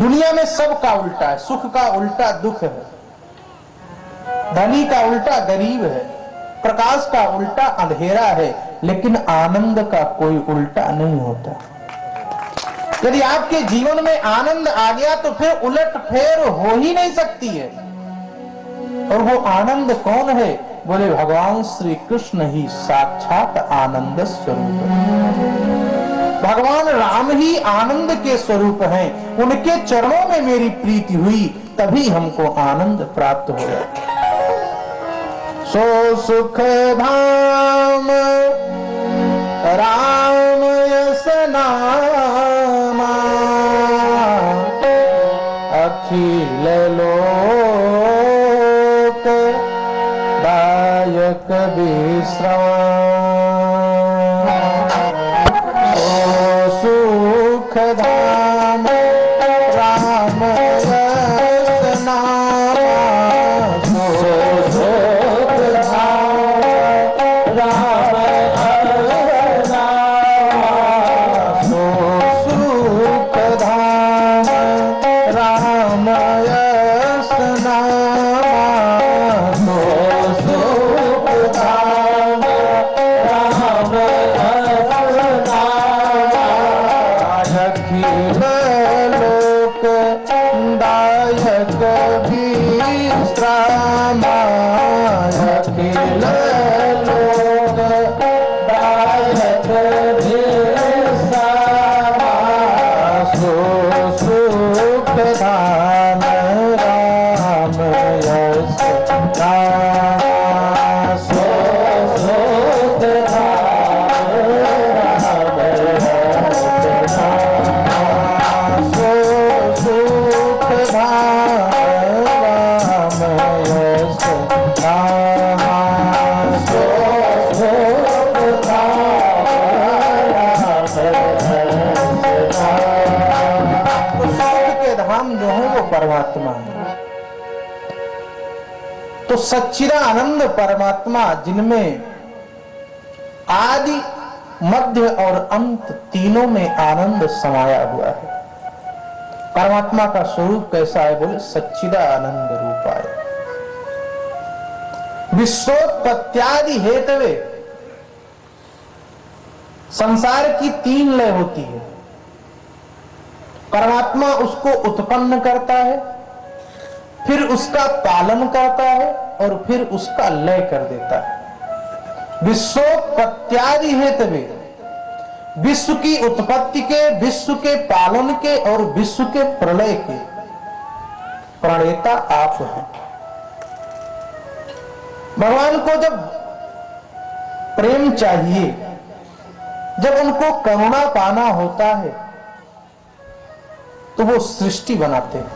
दुनिया में सबका उल्टा है, सुख का उल्टा दुख है, धनी का उल्टा गरीब है, प्रकाश का उल्टा अंधेरा है, लेकिन आनंद का कोई उल्टा नहीं होता। यदि आपके जीवन में आनंद आ गया तो फिर उलट फेर हो ही नहीं सकती है। और वो आनंद कौन है? बोले भगवान श्री कृष्ण ही साक्षात आनंद स्वरूप है। भगवान राम ही आनंद के स्वरूप हैं। उनके चरणों में मेरी प्रीति हुई, तभी हमको आनंद प्राप्त हो गया। सो सुख धाम राम यस नामा, अखिल लोक दायक विश्राम। सुख धाम राम यस नामा, सुख धाम राम यस नामा, सुख धाम राम यस नामा, सुख धाम राम यस नामा, अखिल लोक दायक विश्राम, अखिल लोक दायक विश्राम, सुख धाम राम यस नामा, सुख धाम राम यस नामा, सुख धाम राम यस नामा, सुख धाम राम यस नामा। तो सुख के धाम जो है वो परमात्मा है। तो सच्चिदानंद परमात्मा, जिनमें आदि मध्य और अंत तीनों में आनंद समाया हुआ है। परमात्मा का स्वरूप कैसा है? बोले सच्चिदानंद रूपाय विश्वोत्पत्त्यादि हेतवे। संसार की तीन लय होती है। परमात्मा उसको उत्पन्न करता है, फिर उसका पालन करता है और फिर उसका लय कर देता है। विश्वोत्पत्त्यादि हेतवे, विश्व की उत्पत्ति के, विश्व के पालन के और विश्व के प्रलय के प्रणेता आप हैं। भगवान को जब प्रेम चाहिए, जब उनको करुणा पाना होता है, तो वो सृष्टि बनाते हैं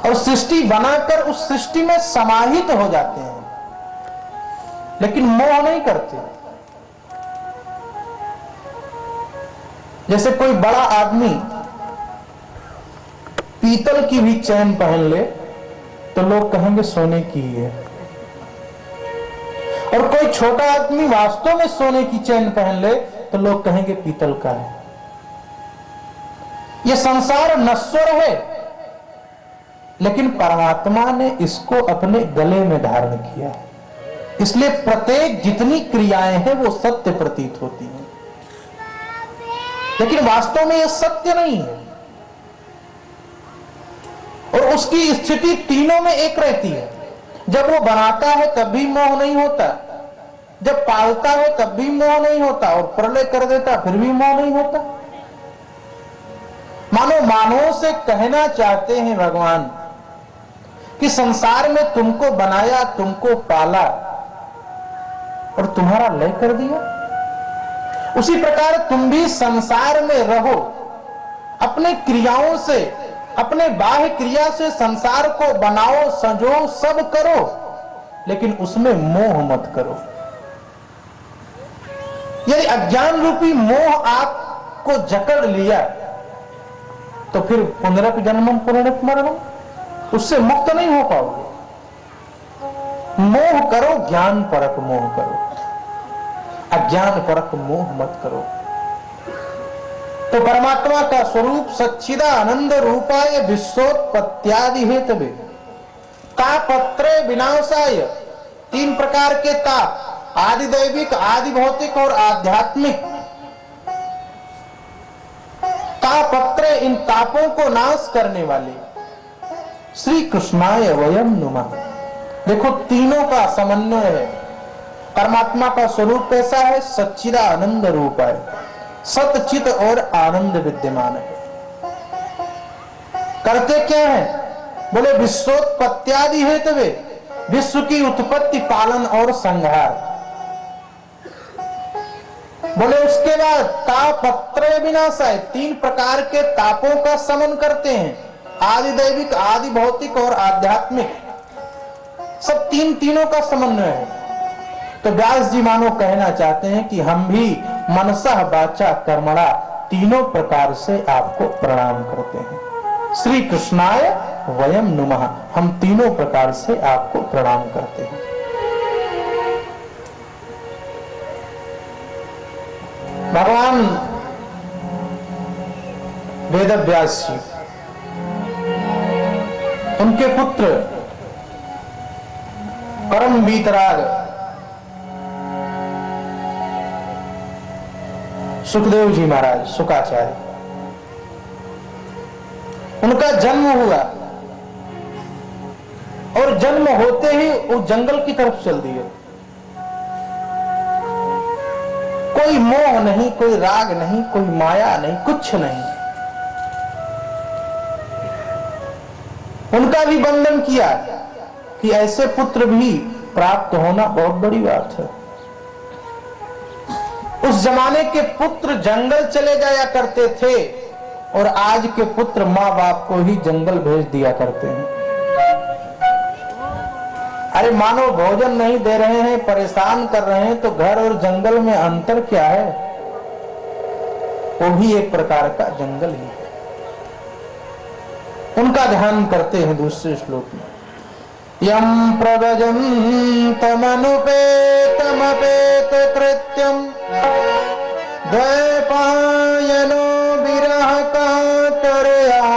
और सृष्टि बनाकर उस सृष्टि में समाहित हो जाते हैं, लेकिन मोह नहीं करते। जैसे कोई बड़ा आदमी पीतल की भी चैन पहन ले तो लोग कहेंगे सोने की ही है, और कोई छोटा आदमी वास्तव में सोने की चैन पहन ले तो लोग कहेंगे पीतल का है। यह संसार नश्वर है, लेकिन परमात्मा ने इसको अपने गले में धारण किया है, इसलिए प्रत्येक जितनी क्रियाएं हैं वो सत्य प्रतीत होती हैं, लेकिन वास्तव में यह सत्य नहीं है। और उसकी स्थिति तीनों में एक रहती है। जब वो बनाता है तब भी मोह नहीं होता, जब पालता है तब भी मोह नहीं होता, और प्रलय कर देता फिर भी मोह नहीं होता। मानो मानवों से कहना चाहते हैं भगवान कि संसार में तुमको बनाया, तुमको पाला और तुम्हारा लय कर दिया। उसी प्रकार तुम भी संसार में रहो, अपने क्रियाओं से, अपने बाह्य क्रिया से संसार को बनाओ, संजो, सब करो, लेकिन उसमें मोह मत करो। यदि अज्ञान रूपी मोह आपको जकड़ लिया तो फिर पुनरपि पुनर्मरणम, उससे मुक्त नहीं हो पाओगे। मोह करो, ज्ञान परक मोह करो, अज्ञान परक मोह मत करो। तो तो परमात्मा का स्वरूप सच्चिदानंद रूपाय विश्वोत्पत्त्यादि हेतवे तापत्रय विनाशाय, तीन प्रकार के ताप, आदि दैविक, आदि भौतिक और आध्यात्मिक तापत्रय, इन तापों को नाश करने वाले श्री कृष्णाय वयम नुमः। देखो तीनों का समन्वय है। परमात्मा का स्वरूप कैसा है? सच्चिदानंद रूप है, सतचित और आनंद विद्यमान है। करते क्या है? बोले विश्वोत्पत्त्यादि हेतवे, विश्व की उत्पत्ति, पालन और संहार। बोले उसके बाद तापत्रय विनाशाय, तीन प्रकार के तापों का समन करते हैं, आदि दैविक, आदि भौतिक और आध्यात्मिक, सब तीनों का समन्वय है। तो व्यास जी मानो कहना चाहते हैं कि हम भी मनसः वाचा कर्मणा तीनों प्रकार से आपको प्रणाम करते हैं। श्री कृष्णाय वयम नुमः, हम तीनों प्रकार से आपको प्रणाम करते हैं। भगवान वेदव्यास जी, उनके पुत्र परम वीतराग सुखदेव जी महाराज, शुकाचार्य, उनका जन्म हुआ और जन्म होते ही वो जंगल की तरफ चल दिए। कोई मोह नहीं, कोई राग नहीं, कोई माया नहीं, कुछ नहीं। उनका भी वंदन किया कि ऐसे पुत्र भी प्राप्त होना बहुत बड़ी बात है। उस जमाने के पुत्र जंगल चले जाया करते थे और आज के पुत्र माँ बाप को ही जंगल भेज दिया करते हैं। अरे मानो भोजन नहीं दे रहे हैं, परेशान कर रहे हैं, तो घर और जंगल में अंतर क्या है? वो भी एक प्रकार का जंगल ही है। उनका ध्यान करते हैं दूसरे श्लोक में, यम प्रव्रजन्तमनुपेतमपेत कृत्यम द्वैपायनो विरह कातरया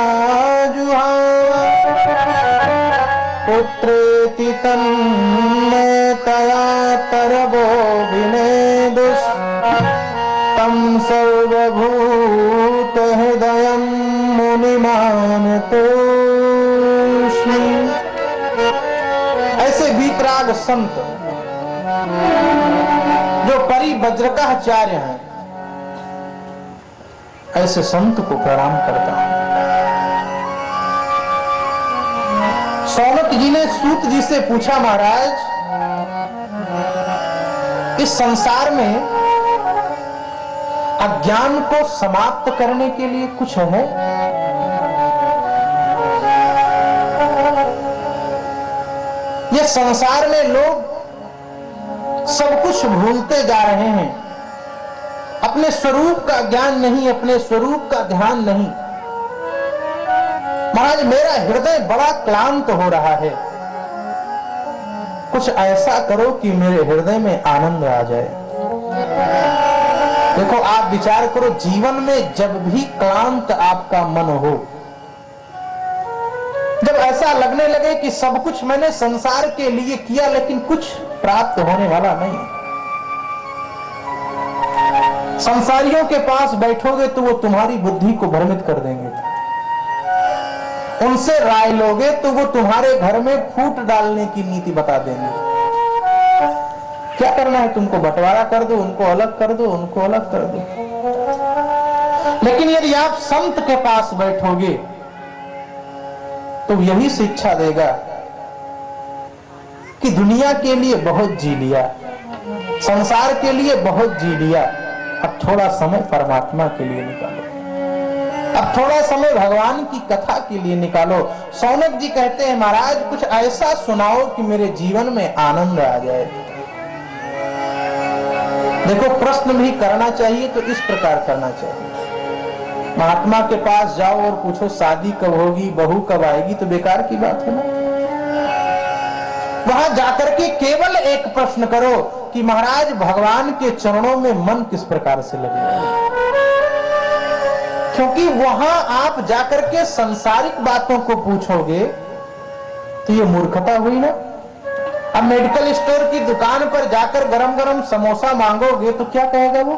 जुहावा पुत्रेति तन्मयतया तरवो विनेदुस् तं सर्वभूत हृदयं मुनिमानतोऽस्मि। ऐसे वीतराग संत जो परिवज्रकाचार्य हैं, ऐसे संत को प्रणाम करता हूं। सौनक जी ने सूत जी से पूछा, महाराज इस संसार में अज्ञान को समाप्त करने के लिए कुछ है? ये संसार में लोग सब कुछ भूलते जा रहे हैं, अपने स्वरूप का ज्ञान नहीं, अपने स्वरूप का ध्यान नहीं। महाराज मेरा हृदय बड़ा क्लांत हो रहा है, कुछ ऐसा करो कि मेरे हृदय में आनंद आ जाए। देखो आप विचार करो, जीवन में जब भी क्लांत आपका मन हो, जब ऐसा लगने लगे कि सब कुछ मैंने संसार के लिए किया लेकिन कुछ प्राप्त होने वाला नहीं, संसारियों के पास बैठोगे तो वो तुम्हारी बुद्धि को भ्रमित कर देंगे, उनसे राय लोगे तो वो तुम्हारे घर में फूट डालने की नीति बता देंगे। क्या करना है तुमको? बंटवारा कर दो, उनको अलग कर दो, उनको अलग कर दो। लेकिन यदि आप संत के पास बैठोगे तो यही शिक्षा देगा कि दुनिया के लिए बहुत जी लिया, संसार के लिए बहुत जी लिया, अब थोड़ा समय परमात्मा के लिए निकालो, अब थोड़ा समय भगवान की कथा के लिए निकालो। सौनक जी कहते हैं, महाराज कुछ ऐसा सुनाओ कि मेरे जीवन में आनंद आ जाए। देखो प्रश्न भी करना चाहिए तो इस प्रकार करना चाहिए। महात्मा के पास जाओ और पूछो शादी कब होगी, बहू कब आएगी, तो बेकार की बात है ना। वहां जाकर के केवल एक प्रश्न करो कि महाराज भगवान के चरणों में मन किस प्रकार से लगेगा। क्योंकि वहां आप जाकर के सांसारिक बातों को पूछोगे तो ये मूर्खता हुई ना। अब मेडिकल स्टोर की दुकान पर जाकर गरम गरम समोसा मांगोगे तो क्या कहेगा वो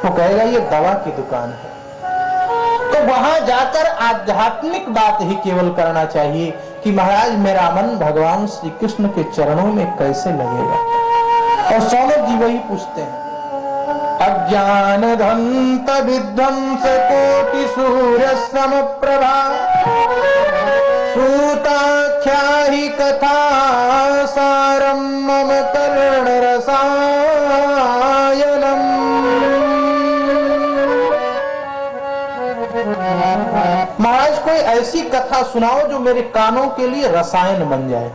कहेगा ये दवा की दुकान है। तो वहां जाकर आध्यात्मिक बात ही केवल करना चाहिए कि महाराज मेरा मन भगवान श्री कृष्ण के चरणों में कैसे लगेगा। और सौनक जी वही पूछते हैं। अज्ञान धंत विध्वंस कोटि सूर्य समप्रभा सूताख्या ही कथा सारम मम कर्ण रसायनम। महाराज कोई ऐसी कथा सुनाओ जो मेरे कानों के लिए रसायन बन जाए।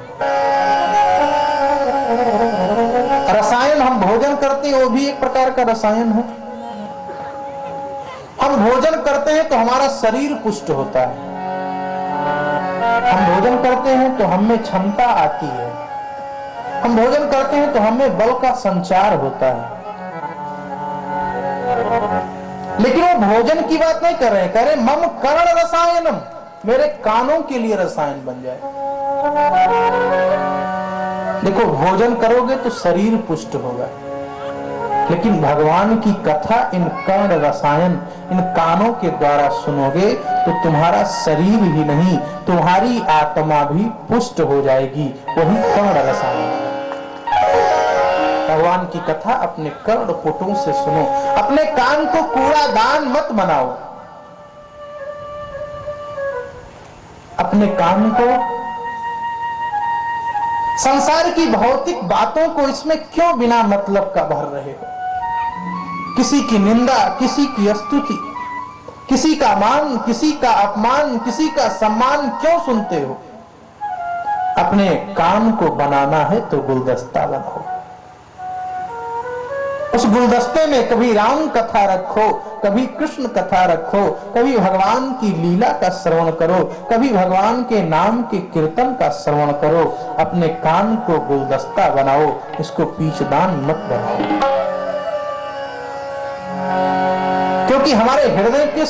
रसायन हम भोजन करते हैं वो भी एक प्रकार का रसायन है। हम भोजन करते हैं तो हमारा शरीर पुष्ट होता है। हम भोजन करते हैं तो हमें क्षमता आती है। हम भोजन करते हैं तो हमें बल का संचार होता है। लेकिन वो भोजन की बात नहीं कर रहे, कह रहे मम कर्ण रसायनम, मेरे कानों के लिए रसायन बन जाए। देखो भोजन करोगे तो शरीर पुष्ट होगा, लेकिन भगवान की कथा इन कर्ण रसायन इन कानों के द्वारा सुनोगे तो तुम्हारा शरीर ही नहीं तुम्हारी आत्मा भी पुष्ट हो जाएगी। वही कर्ण रसायन। भगवान की कथा अपने कर्ण पुटों से सुनो। अपने कान को कूड़ादान मत बनाओ। अपने कान को संसार की भौतिक बातों को इसमें क्यों बिना मतलब का भर रहे हो। किसी की निंदा, किसी की स्तुति, किसी का मान, किसी का अपमान, किसी का सम्मान क्यों सुनते हो। अपने कान को बनाना है तो गुलदस्ता बनाओ। उस गुलदस्ते में कभी राम कथा रखो, कभी कृष्ण कथा रखो, कभी भगवान की लीला का श्रवण करो, कभी भगवान के नाम के कीर्तन का श्रवण करो। अपने कान को गुलदस्ता बनाओ, इसको पीछदान मत बनाओ। क्योंकि हमारे हृदय के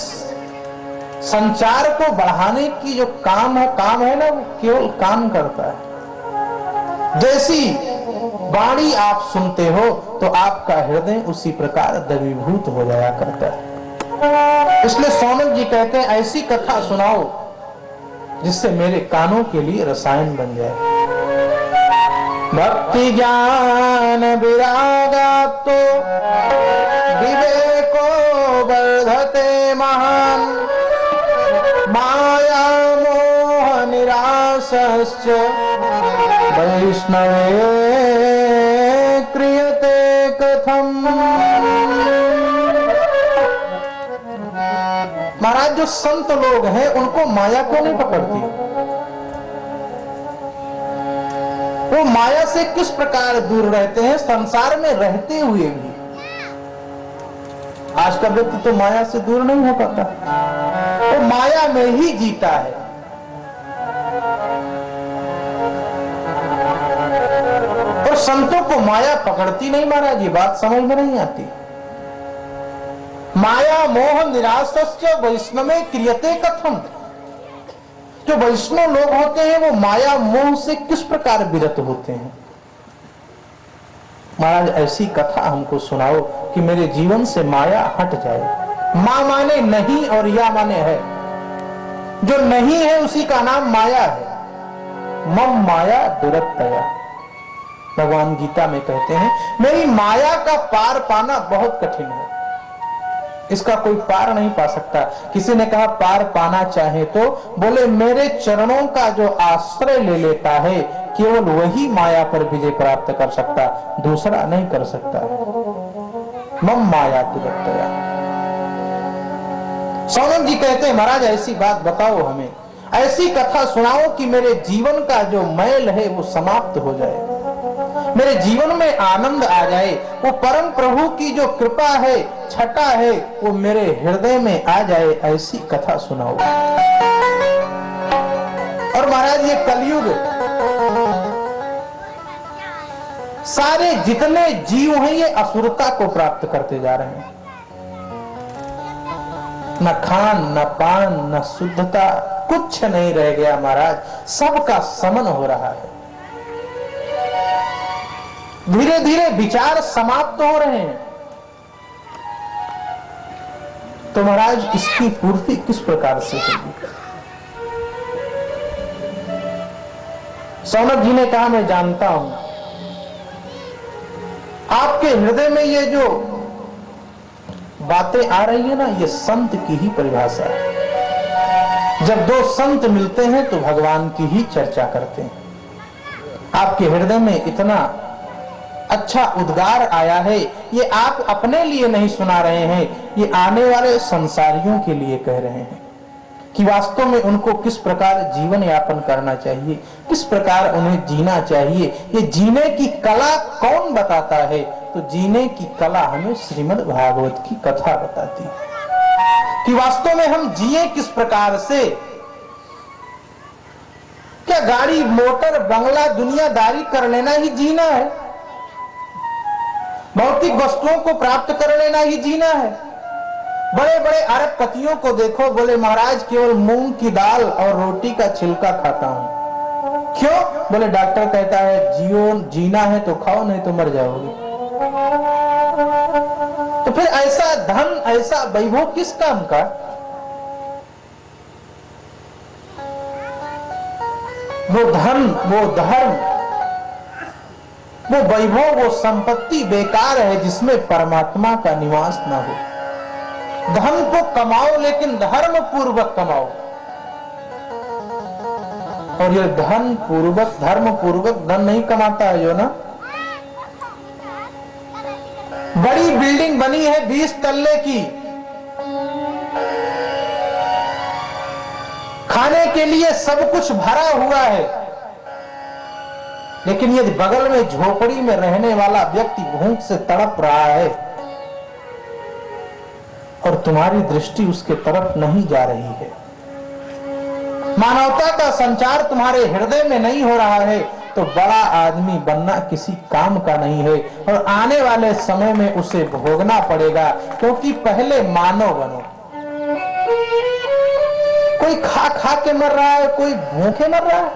संचार को बढ़ाने की जो काम है ना, वो केवल कान करता है। जैसी वाणी आप सुनते हो तो आपका हृदय उसी प्रकार द्रवीभूत हो जाया करता है। इसलिए सौनक जी कहते हैं ऐसी कथा सुनाओ जिससे मेरे कानों के लिए रसायन बन जाए। भक्ति ज्ञान विरागा तो विवेको वर्धते महान माया मोह निराशश्च वैष्णवे क्रियते कथम। महाराज जो संत लोग हैं उनको माया क्यों नहीं पकड़ती। वो माया से किस प्रकार दूर रहते हैं संसार में रहते हुए भी। आज का व्यक्ति तो माया से दूर नहीं हो पाता, वो माया में ही जीता है। और संतों को माया पकड़ती नहीं महाराज, ये बात समझ में नहीं आती। माया मोह निराशस्य वैष्णवे क्रियते कथम। जो वैष्णव लोग होते हैं वो माया मोह से किस प्रकार विरत होते हैं। महाराज ऐसी कथा हमको सुनाओ कि मेरे जीवन से माया हट जाए। मां माने नहीं और या माने है। जो नहीं है उसी का नाम माया है। मम माया दुरत्तया। भगवान गीता में कहते हैं मेरी माया का पार पाना बहुत कठिन है, इसका कोई पार नहीं पा सकता। किसी ने कहा पार पाना चाहे तो बोले मेरे चरणों का जो आश्रय ले लेता है केवल वही माया पर विजय प्राप्त कर सकता, दूसरा नहीं कर सकता। मम माया दुरत्तया। सौनक जी कहते हैं महाराज ऐसी बात बताओ हमें, ऐसी कथा सुनाओ कि मेरे जीवन का जो मैल है वो समाप्त हो जाए, मेरे जीवन में आनंद आ जाए। वो परम प्रभु की जो कृपा है छटा है वो मेरे हृदय में आ जाए, ऐसी कथा सुनाओ। और महाराज ये कलयुग सारे जितने जीव हैं ये असुरता को प्राप्त करते जा रहे हैं। न खान न पान न शुद्धता, कुछ नहीं रह गया महाराज, सबका समन हो रहा है। धीरे धीरे विचार समाप्त हो रहे हैं। तो महाराज इसकी पूर्ति किस प्रकार से होगी? सौनक जी ने कहा, मैं जानता हूं आपके हृदय में ये जो बातें आ रही है ना, ये संत की ही परिभाषा है। जब दो संत मिलते हैं तो भगवान की ही चर्चा करते हैं। आपके हृदय में इतना अच्छा उद्गार आया है, ये आप अपने लिए नहीं सुना रहे हैं, ये आने वाले संसारियों के लिए कह रहे हैं कि वास्तव में उनको किस प्रकार जीवन यापन करना चाहिए, किस प्रकार उन्हें जीना चाहिए। ये जीने की कला कौन बताता है? तो जीने की कला हमें श्रीमद् भागवत की कथा बताती है कि वास्तव में हम जिए किस प्रकार से। क्या गाड़ी मोटर बंगला दुनियादारी कर लेना ही जीना है? भौतिक वस्तुओं को प्राप्त कर लेना ही जीना है? बड़े बड़े अरबपतियों को देखो, बोले महाराज केवल मूंग की दाल और रोटी का छिलका खाता हूं। क्यों? बोले डॉक्टर कहता है जियो, जीना है तो खाओ, नहीं तो मर जाओगे। तो फिर ऐसा धन, ऐसा वैभव किस काम का? वो धन, वो धर्म, वो वैभव, वो संपत्ति बेकार है जिसमें परमात्मा का निवास ना हो। धन को कमाओ लेकिन धर्म पूर्वक कमाओ, और ये धन पूर्वक, धर्म पूर्वक धन नहीं कमाता है जो ना। बड़ी बिल्डिंग बनी है 20 तल्ले की, खाने के लिए सब कुछ भरा हुआ है, लेकिन यदि बगल में झोपड़ी में रहने वाला व्यक्ति भूख से तड़प रहा है और तुम्हारी दृष्टि उसके तरफ नहीं जा रही है, मानवता का संचार तुम्हारे हृदय में नहीं हो रहा है, तो बड़ा आदमी बनना किसी काम का नहीं है, और आने वाले समय में उसे भोगना पड़ेगा। क्योंकि पहले मानव बनो। कोई खा खा के मर रहा है, कोई भूखे मर रहा है,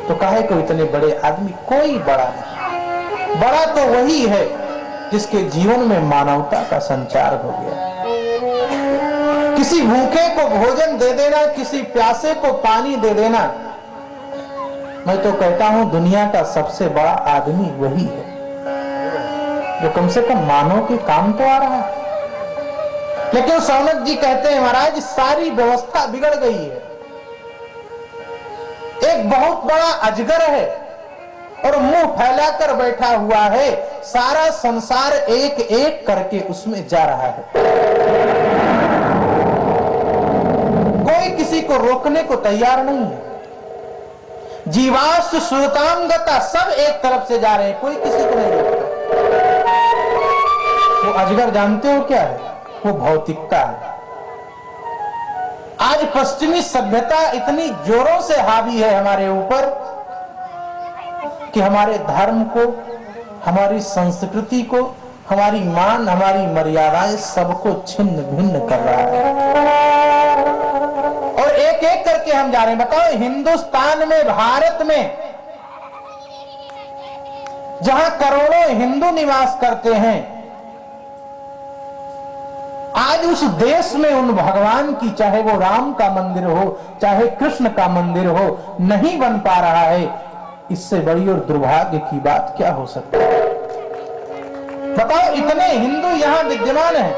तो काहे को इतने बड़े आदमी? कोई बड़ा नहीं, बड़ा तो वही है जिसके जीवन में मानवता का संचार हो गया। किसी भूखे को भोजन दे देना, किसी प्यासे को पानी दे देना। मैं तो कहता हूं दुनिया का सबसे बड़ा आदमी वही है जो कम से कम मानव के काम तो आ रहा है। लेकिन सौनक जी कहते हैं महाराज सारी व्यवस्था बिगड़ गई है। एक बहुत बड़ा अजगर है और मुंह फैलाकर बैठा हुआ है, सारा संसार एक एक करके उसमें जा रहा है। कोई किसी को रोकने को तैयार नहीं है। जीवाश्म श्रुतांगता, सब एक तरफ से जा रहे हैं, कोई किसी को नहीं रोकता। वो अजगर जानते हो क्या है? वो भौतिकता है। आज पश्चिमी सभ्यता इतनी जोरों से हावी है हमारे ऊपर कि हमारे धर्म को, हमारी संस्कृति को, हमारी मान, हमारी मर्यादाएं सबको छिन्न भिन्न कर रहा है, और एक एक करके हम जा रहे हैं। बताओ हिंदुस्तान में, भारत में जहां करोड़ों हिंदू निवास करते हैं, आज उस देश में उन भगवान की, चाहे वो राम का मंदिर हो, चाहे कृष्ण का मंदिर हो, नहीं बन पा रहा है। इससे बड़ी और दुर्भाग्य की बात क्या हो सकती है? बताओ इतने हिंदू यहां विद्यमान हैं,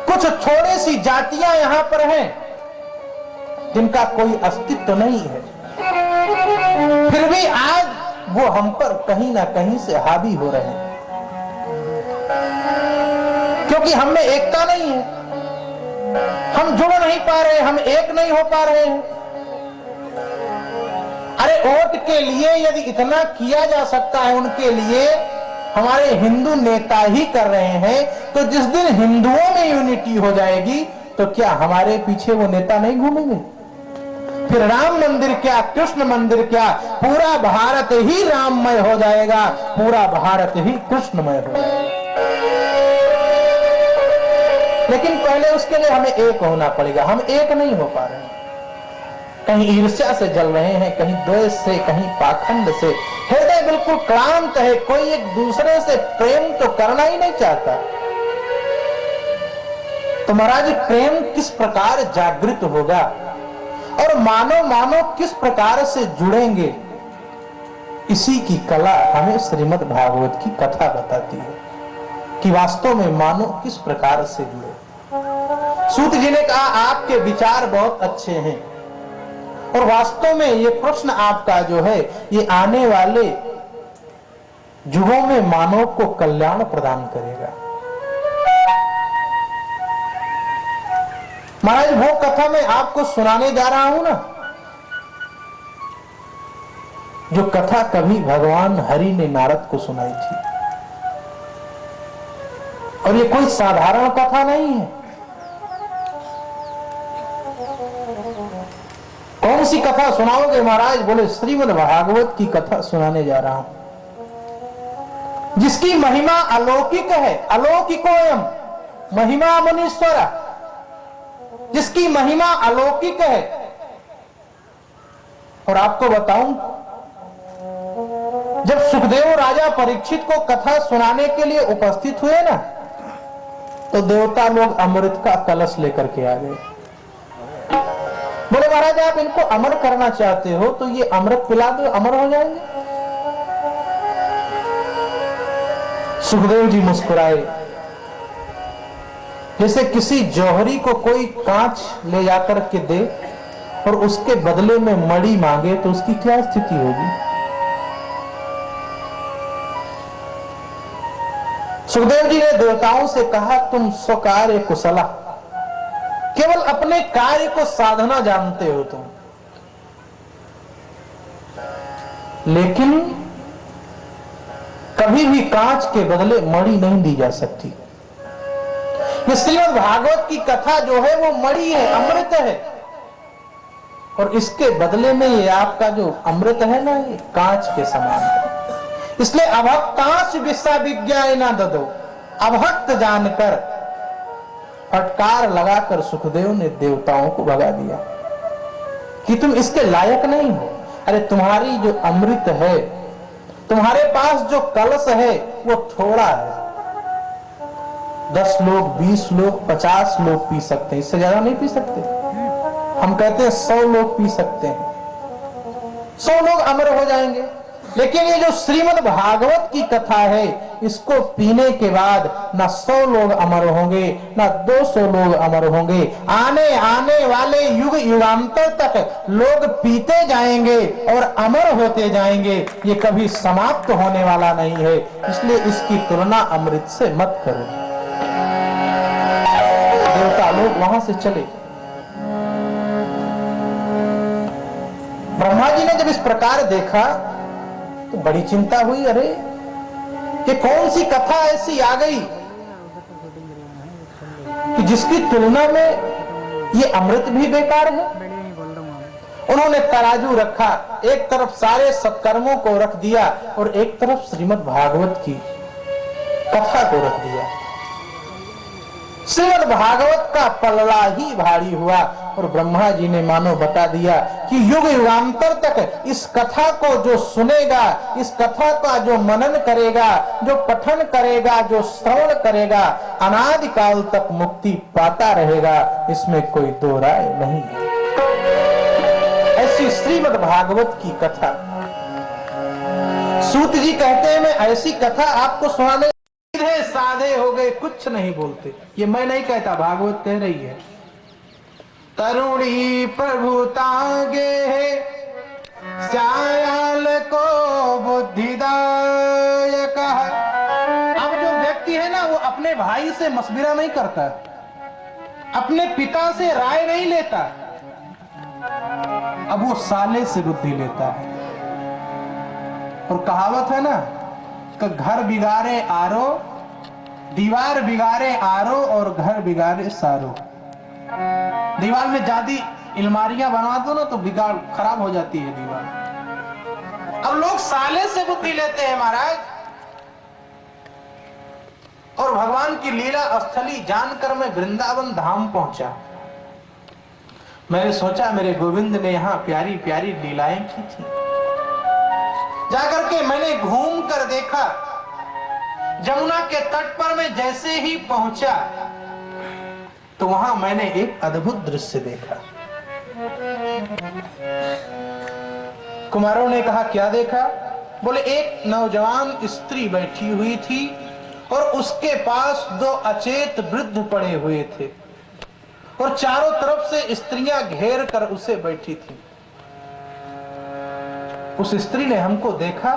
कुछ थोड़ी सी जातियां यहां पर हैं जिनका कोई अस्तित्व नहीं है, फिर भी आज वो हम पर कहीं ना कहीं से हावी हो रहे हैं, क्योंकि हम में एकता नहीं है। हम जुड़ नहीं पा रहे, हम एक नहीं हो पा रहे हैं। अरे वोट के लिए यदि इतना किया जा सकता है उनके लिए, हमारे हिंदू नेता ही कर रहे हैं, तो जिस दिन हिंदुओं में यूनिटी हो जाएगी तो क्या हमारे पीछे वो नेता नहीं घूमेंगे? फिर राम मंदिर क्या, कृष्ण मंदिर क्या, पूरा भारत ही राममय हो जाएगा, पूरा भारत ही कृष्णमय हो जाएगा। लेकिन पहले उसके लिए हमें एक होना पड़ेगा। हम एक नहीं हो पा रहे हैं, कहीं ईर्ष्या से जल रहे हैं, कहीं द्वेष से, कहीं पाखंड से। हृदय बिल्कुल क्लांत है, कोई एक दूसरे से प्रेम तो करना ही नहीं चाहता। तो महाराज प्रेम किस प्रकार जागृत होगा और मानव किस प्रकार से जुड़ेंगे, इसी की कला हमें श्रीमद् भागवत की कथा बताती है कि वास्तव में मानव किस प्रकार से जुड़े। सूत जी ने कहा आपके विचार बहुत अच्छे हैं और वास्तव में ये प्रश्न आपका जो है ये आने वाले युगों में मानव को कल्याण प्रदान करेगा। महाराज वो कथा मैं आपको सुनाने जा रहा हूं ना, जो कथा कभी भगवान हरि ने नारद को सुनाई थी। और ये कोई साधारण कथा नहीं है। कौन सी कथा सुनाओगे महाराज? बोले श्रीमद् भागवत की कथा सुनाने जा रहा हूं, जिसकी महिमा अलौकिक है। अलौकिकोयम महिमा मुनीश्वरा, जिसकी महिमा अलौकिक है। और आपको बताऊं, जब सुखदेव राजा परीक्षित को कथा सुनाने के लिए उपस्थित हुए ना, तो देवता लोग अमृत का कलश लेकर के आ गए। बोले महाराज आप इनको अमर करना चाहते हो तो ये अमृत पिला दो, अमर हो जाएंगे। सुखदेव जी मुस्कुराए, जैसे किसी जौहरी को कोई कांच ले जाकर के दे और उसके बदले में मणि मांगे तो उसकी क्या स्थिति होगी। सुखदेव जी ने देवताओं से कहा तुम स्वकार्य कुशला, केवल अपने कार्य को साधना जानते हो तुम, लेकिन कभी भी कांच के बदले मणि नहीं दी जा सकती। ये श्रीमद् भागवत की कथा जो है वो मणि है, अमृत है, और इसके बदले में ये आपका जो अमृत है ना, ये कांच के समान है। इसलिए अभक्तांश विश्वा विज्ञा न ददो, अभक्त जानकर फटकार लगाकर सुखदेव ने देवताओं को भगा दिया कि तुम इसके लायक नहीं हो। अरे तुम्हारी जो अमृत है, तुम्हारे पास जो कलश है वो थोड़ा है, 10 लोग 20 लोग 50 लोग पी सकते हैं, इससे ज्यादा नहीं पी सकते। हम कहते हैं 100 लोग पी सकते हैं, 100 लोग अमर हो जाएंगे। लेकिन ये जो श्रीमद् भागवत की कथा है, इसको पीने के बाद ना 100 लोग अमर होंगे, ना 200 लोग अमर होंगे। आने वाले युग युगांतर तक लोग पीते जाएंगे और अमर होते जाएंगे। ये कभी समाप्त होने वाला नहीं है, इसलिए इसकी तुलना अमृत से मत करो। देवता लोग वहां से चले। ब्रह्मा जी ने जब इस प्रकार देखा तो बड़ी चिंता हुई। अरे कि कौन सी कथा ऐसी आ गई कि जिसकी तुलना में ये अमृत भी बेकार है। उन्होंने तराजू रखा, एक तरफ सारे सत्कर्मों को रख दिया और एक तरफ श्रीमद् भागवत की कथा को रख दिया। श्रीमद् भागवत का पलड़ा ही भारी हुआ और ब्रह्मा जी ने मानो बता दिया कि युग युगांतर तक इस कथा को जो सुनेगा, इस कथा का जो मनन करेगा, जो पठन करेगा, जो श्रवण करेगा, अनादि काल तक मुक्ति पाता रहेगा, इसमें कोई दो राय नहीं है। ऐसी श्रीमद् भागवत की कथा। सूत जी कहते हैं मैं ऐसी कथा आपको सुनाने साधे हो गए, कुछ नहीं बोलते। ये मैं नहीं कहता, भागवत कह रही है। तरुणी प्रभुतागे है, श्याल को बुद्धिदायक। अब जो व्यक्ति है ना, वो अपने भाई से मशविरा नहीं करता, अपने पिता से राय नहीं लेता, अब वो साले से बुद्धि लेता है। और कहावत है ना कि घर बिगाड़े आरो, दीवार बिगाड़े आरो और घर बिगाड़े सारो। दीवार में ज्यादा अलमारियां बनवा दो ना तो बिगाड़ खराब हो जाती है दीवार। अब लोग साले से बुद्धि लेते हैं महाराज। और भगवान की लीला स्थली जानकर मैं वृंदावन धाम पहुंचा। मैंने सोचा मेरे गोविंद ने यहां प्यारी प्यारी लीलाएं की थी। जाकर के मैंने घूम कर देखा, जमुना के तट पर मैं जैसे ही पहुंचा तो वहां मैंने एक अद्भुत दृश्य देखा। कुमारों ने कहा क्या देखा? बोले एक नौजवान स्त्री बैठी हुई थी और उसके पास दो अचेत वृद्ध पड़े हुए थे और चारों तरफ से स्त्रियां घेर कर उसे बैठी थी। उस स्त्री ने हमको देखा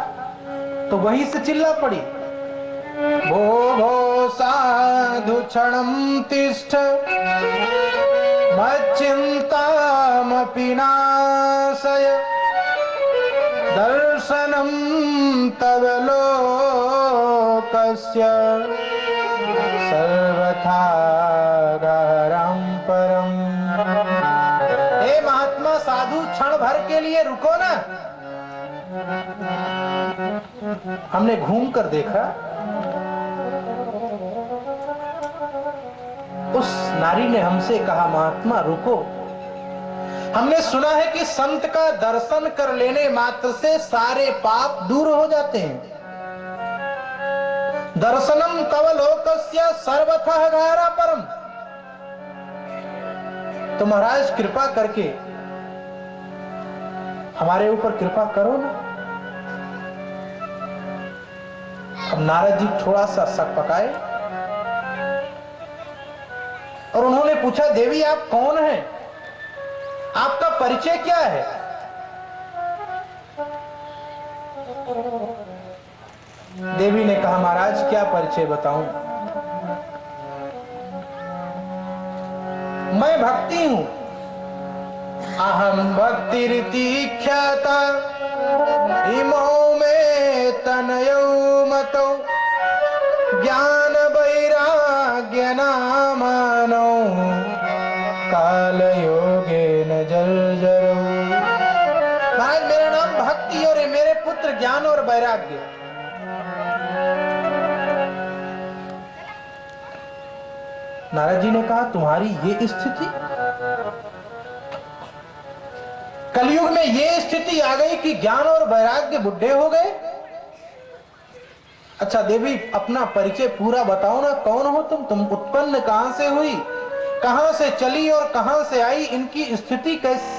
तो वहीं से चिल्ला पड़ी, भो भो साधु क्षणं तिष्ठ मच्चिन्तामपि नाशय दर्शनं तव लोकस्य सर्वथा गहरं परम। हे महात्मा साधु क्षण भर के लिए रुको ना। हमने घूम कर देखा, उस नारी ने हमसे कहा महात्मा रुको, हमने सुना है कि संत का दर्शन कर लेने मात्र से सारे पाप दूर हो जाते हैं। दर्शनम तव लोकस्य सर्वथा गहरा परम। तो महाराज कृपा करके हमारे ऊपर कृपा करो ना। अब नारद जी थोड़ा सा शक पकाए और उन्होंने पूछा देवी आप कौन हैं, आपका परिचय क्या है? देवी ने कहा महाराज क्या परिचय बताऊं, मैं भक्ति हूं। अहम भक्तिरिति ख्याता इमो में तनयो मतो ज्ञान वैराग्य नामानो काल योगे न जर्जरो। महाराज मेरा नाम भक्ति और मेरे पुत्र ज्ञान और वैराग्य। नारद जी ने कहा तुम्हारी ये स्थिति, कलयुग में ये स्थिति आ गई कि ज्ञान और वैराग्य बुढ़े हो गए। अच्छा देवी अपना परिचय पूरा बताओ ना, कौन हो तुम उत्पन्न कहां से हुई, कहां से चली और कहां से आई, इनकी स्थिति कैसी